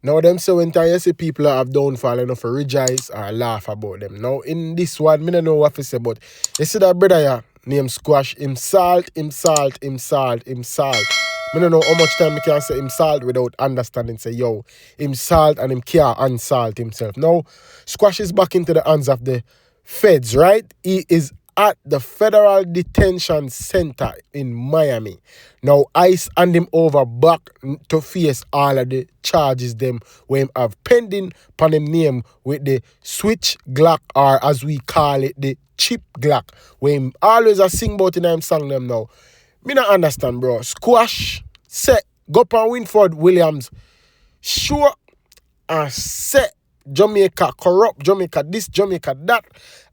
Now them say when time you see people that have downfall enough to rejoice or laugh about them. Now in this one, me don't know what to say, but you see that brother here, named Squash, him salt, him salt, him salt, him salt. Me don't know how much time me can say him salt without understanding. Say, yo, him salt and him can't unsalt himself. Now, Squash is back into the hands of the feds, right? He is at the Federal Detention Center in Miami. Now, ICE hand him over back to face all of the charges them where him have pending upon him name with the switch Glock, or as we call it, the chip Glock, where him always a sing about in him song them now. Me not understand, bro. Squash, set, go up Winford Williams, sure, and set Jamaica corrupt, Jamaica this, Jamaica that,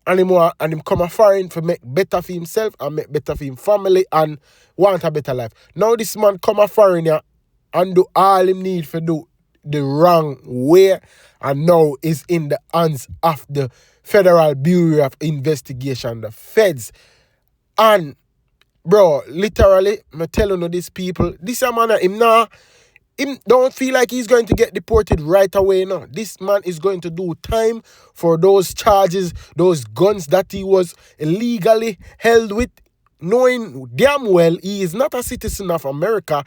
and him come a foreign to make better for himself and make better for him family and want a better life. Now this man come a foreign here and do all him need for do the wrong way, and now is in the hands of the Federal Bureau of Investigation, the feds. And bro, literally, me telling you these people, this a man, him don't feel like he's going to get deported right away now. This man is going to do time for those charges, those guns that he was illegally held with, knowing damn well he is not a citizen of America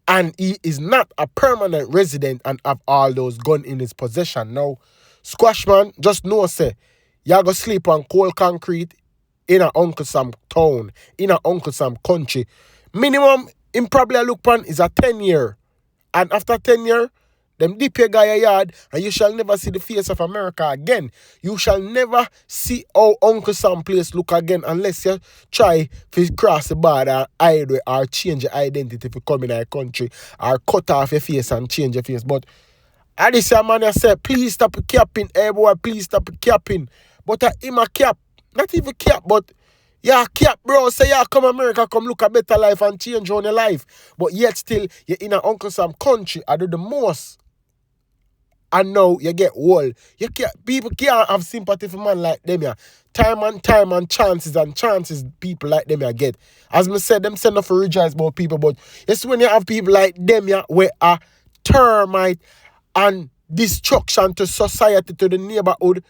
and he is not a permanent resident and have all those guns in his possession. Now, Squash man, just know, say, you go sleep on cold concrete in a Uncle Sam town, in a Uncle Sam country. Minimum, him probably look pan is a 10-year. And after 10 years, them dip your guy a yard and you shall never see the face of America again. You shall never see how Uncle Sam place look again unless you try to cross the border, hide or change your identity if you come in our country, or cut off your face and change your face. But I this man I said, please stop capping, hey boy, please stop capping. But him a cap, not even cap, but yeah, cap, bro. Say, yeah, come America, come look a better life and change on your life. But yet still, you're in a Uncle Sam country. I do the most. And now you get old. People can't have sympathy for man like them, yeah. Time and chances people like them, yeah, get. As me said, them send off for rejoice about people, but it's when you have people like them, yeah, where a termite and destruction to society, to the neighborhood.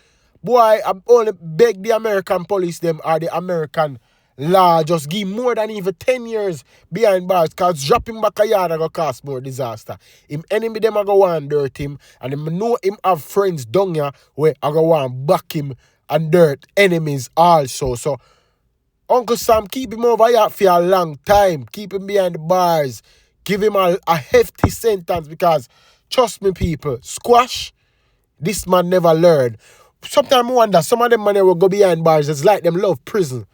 Boy, I only beg the American police them or the American law just give more than even 10 years behind bars, because dropping back a yard are going to cost more disaster. Him enemy them are going to want dirt him, and him know him have friends down here where are going to want back him and dirt enemies also. So Uncle Sam, keep him over here for a long time. Keep him behind the bars. Give him a hefty sentence, because trust me people, Squash, this man never learned. Sometimes I wonder, some of them men will go behind bars. It's like them love prison.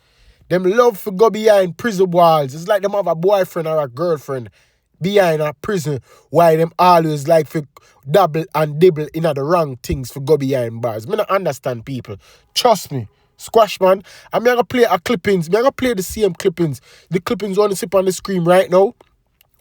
Them love to go behind prison walls. It's like them have a boyfriend or a girlfriend behind a prison, while them always like to double and dibble in the wrong things for go behind bars. Me not understand people. Trust me. Squash man. I'm going to play a clippings. I'm going to play the same clippings. The clippings want to sit on the screen right now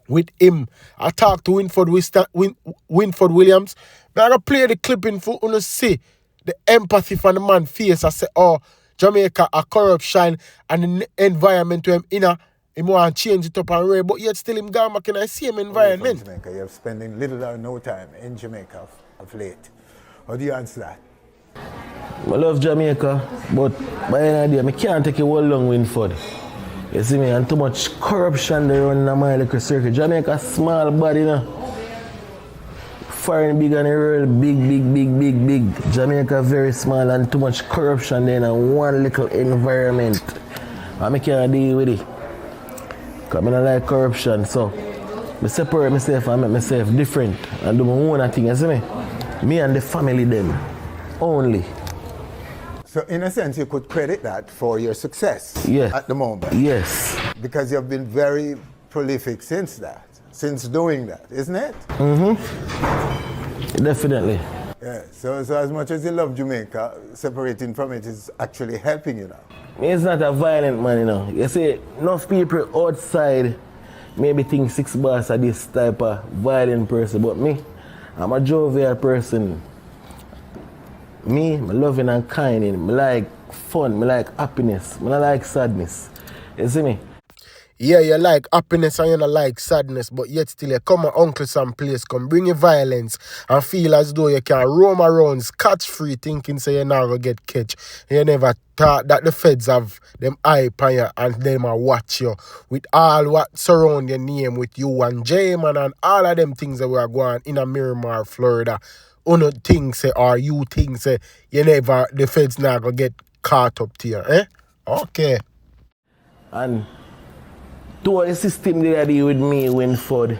with him. I talk to Winford Williams. I'm going to play the clipping for you to see the empathy from the man's face. I say, oh, Jamaica a corruption and the environment where him in a, him want to change it up and rare, but yet still him gone back in the same environment. Jamaica, you're spending little or no time in Jamaica of late. How do you answer that? I love Jamaica, but by the end of the day, I can't take it all long Winford. You see me, and too much corruption there on my little circuit. Jamaica small body, you know. Foreign big and the world big. Jamaica very small and too much corruption there in one little environment. I can't deal with it. Because I don't like corruption. So I separate myself and make myself different and do my own thing, you see me? Me and the family them only. So in a sense, you could credit that for your success at the moment. Yes. Because you've been very prolific since doing that, isn't it? Definitely. Yeah. So as much as you love Jamaica, separating from it is actually helping you now. It's not a violent man, you know. You see, enough people outside maybe think Six Boss are this type of violent person, but me, I'm a jovial person. Me, I'm loving and kind, I like fun, I like happiness, I like sadness. You see me? Yeah, you like happiness and you don't like sadness, but yet still you come a uncle some place, come bring you violence and feel as though you can roam around scotch-free thinking say you're not going to get catch. You never thought that the feds have them eye on you and them a watch you with all what surround your name with you and J-Man and all of them things that were going in a Miramar, Florida. Uno things say or you think say you never, the feds not going to get caught up to you, eh? Okay. And to the system they deal with me Winford.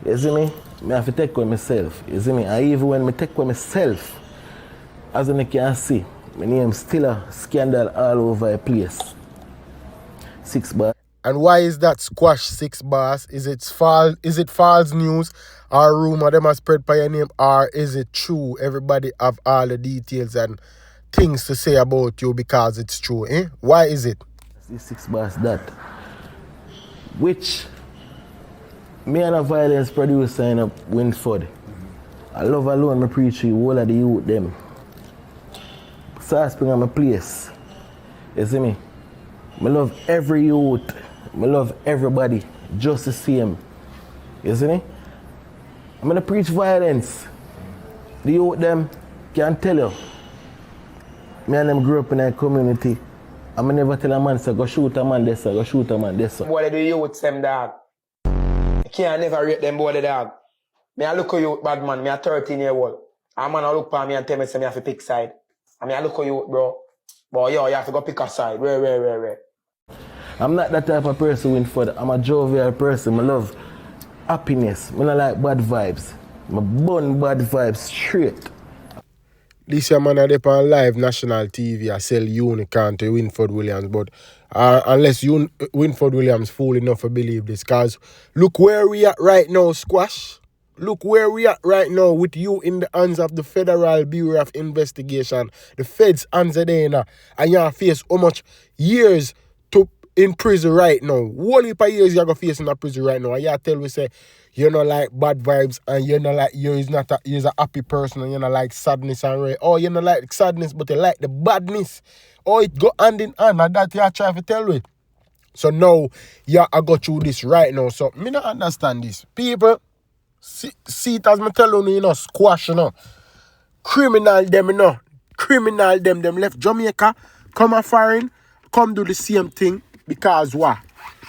You see me? I have to take with myself. You see me? And even when I take with myself, as you can see, my name still a scandal all over the place. 6 bars. And why is that squash 6 bars? Is it false news or rumor them a spread by your name, or is it true? Everybody have all the details and things to say about you because it's true, eh? Why is it? This 6 bars that. Which me and a violence producer in up Winford. I love alone, I preach you, all of the youth them. So I spring on my place. You see me? I love every youth. I love everybody just the same. You see me? I'm gonna preach violence. The youth them can tell you. Me and them grew up in a community. I'm never tell a man say go shoot a man this, go shoot a man this. Boy, they do youth them dog. You can't never rate them boy the dog. Me I look at you bad man, me a 13-year-old. A man I look at me and tell me say me have to pick side. I mean I look at you bro. But yo, you have to go pick a side. Rare. I'm not that type of person, Winford. I'm a jovial person. I love happiness. I don't like bad vibes. I burn bad vibes straight. This year man are on live national TV. I sell unicorn to Winford Williams, but unless Winford Williams fool enough to believe this, cause look where we at right now, Squash. Look where we at right now with you in the hands of the Federal Bureau of Investigation. The feds hands are there now, and you face how much years to in prison right now. Whole heap of years you're going to face in a prison right now. And you tell me say you're not like bad vibes and you're not like you're a happy person and you're not like sadness and right. Or you're not like sadness but you like the badness. Or it go hand in hand and that you try to tell me. So now I got through this right now. So me not understand this. People, see it as me tell you, squash, criminal them, criminal them left Jamaica, come a foreign, come do the same thing. Because what?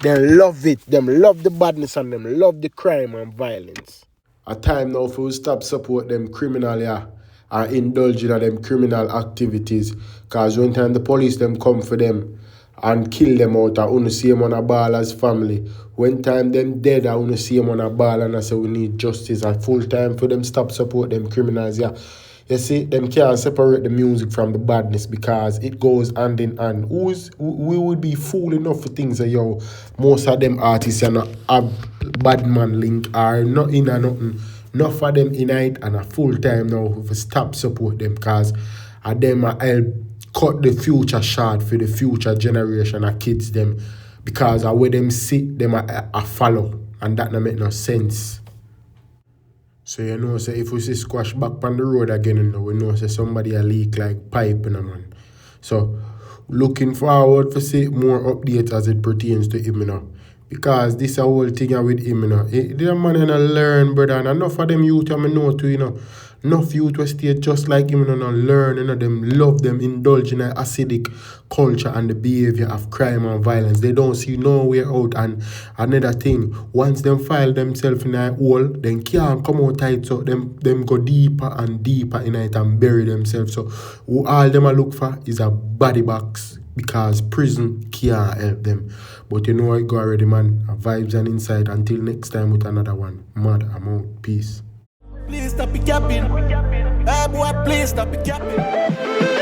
They love it. Them love the badness and them love the crime and violence. A time now for we stop support them criminal or indulge in them criminal activities. Because one time the police them come for them and kill them out and only see them on a ball as family. When time them dead I only see them on a ball and I say we need justice. A full time for them stop support them criminals, You see, them can't separate the music from the badness because it goes hand in hand. We would be fool enough for things that, most of them artists are not a bad man link or not in a nothing. Enough of them in it and a full time now for stop support them because them help cut the future short for the future generation of kids them because where them sit, them a follow and that don't make no sense. So say if we see squash back on the road again, we know say somebody a leak like pipe, man. So looking forward for see more updates as it pertains to him, Because this a whole thing with him, The man learn, brother, and enough of them youth I know too, Enough youth will stay just like him, learn, them love them, indulge in an acidic culture and the behavior of crime and violence. They don't see no way out. And another thing, once them file themselves in a hole, then can't come out tight, so them go deeper and deeper in it and bury themselves. So all them I look for is a body box because prison can't help them. But you know I go already, man. Vibes and inside. Until next time with another one. Mad, I'm out. Peace. Please stop it capping. Hey boy, please stop it capping.